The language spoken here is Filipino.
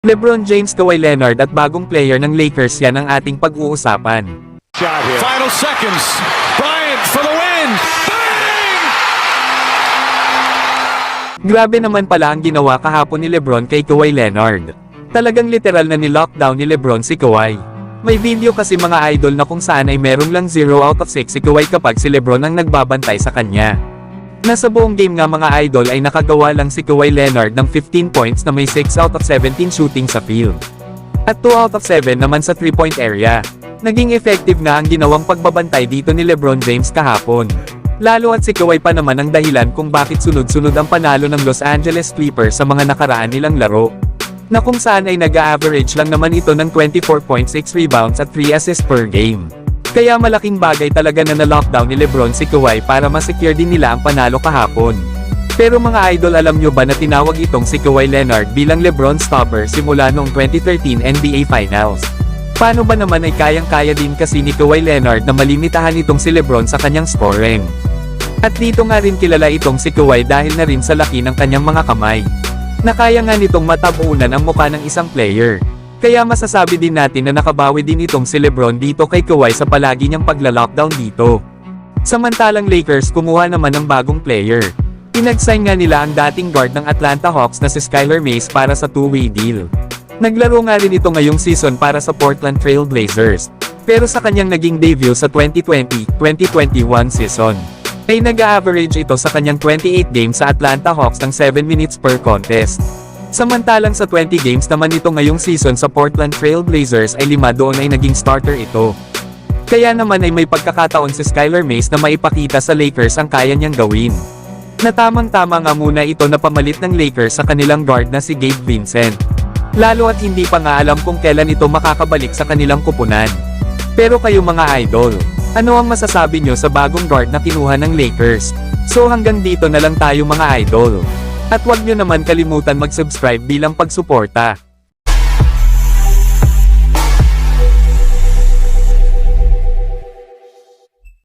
LeBron James, Kawhi Leonard at bagong player ng Lakers, yan ang ating pag-uusapan. Final seconds. Bryant for the win. Bang! Grabe naman pala ang ginawa kahapon ni LeBron kay Kawhi Leonard. Talagang literal na ni-lockdown ni LeBron si Kawhi. May video kasi mga idol na kung saan ay merong lang 0 out of 6 si Kawhi kapag si LeBron ang nagbabantay sa kanya. Nasa buong game nga mga idol ay nakagawa lang si Kawhi Leonard ng 15 points na may 6 out of 17 shooting sa field. At 2 out of 7 naman sa 3-point area. Naging effective nga ang ginawang pagbabantay dito ni LeBron James kahapon. Lalo at si Kawhi pa naman ang dahilan kung bakit sunod-sunod ang panalo ng Los Angeles Clippers sa mga nakaraan nilang laro. Na kung saan ay nag-a-average lang naman ito ng 24.6 rebounds at 3 assists per game. Kaya malaking bagay talaga na na-lockdown ni LeBron si Kawhi para ma-secure din nila ang panalo kahapon. Pero mga idol, alam nyo ba na tinawag itong si Kawhi Leonard bilang LeBron stopper simula noong 2013 NBA Finals? Paano ba naman ay kayang-kaya din kasi ni Kawhi Leonard na malimitahan itong si LeBron sa kanyang scoring? At dito nga rin kilala itong si Kawhi dahil na rin sa laki ng kanyang mga kamay. Na kaya nga nitong matabunan ang mukha ng isang player. Kaya masasabi din natin na nakabawi din itong si LeBron dito kay Kawhi sa palagi niyang pagla-lockdown dito. Samantalang Lakers kumuha naman ng bagong player. Pinag-sign nga nila ang dating guard ng Atlanta Hawks na si Skylar Mays para sa two-way deal. Naglaro nga rin ito ngayong season para sa Portland Trail Blazers. Pero sa kanyang naging debut sa 2020-2021 season, ay nag-a-average ito sa kanyang 28 games sa Atlanta Hawks ng 7 minutes per contest. Samantalang sa 20 games naman ito ngayong season sa Portland Trail Blazers ay 5 doon ay naging starter ito. Kaya naman ay may pagkakataon si Skylar Mays na maipakita sa Lakers ang kaya niyang gawin. Na tamang-tama nga muna ito na pamalit ng Lakers sa kanilang guard na si Gabe Vincent. Lalo at hindi pa nga alam kung kailan ito makakabalik sa kanilang kupunan. Pero kayo mga idol, ano ang masasabi nyo sa bagong guard na kinuha ng Lakers? So hanggang dito na lang tayo mga idol. At huwag nyo naman kalimutan mag-subscribe bilang pagsuporta.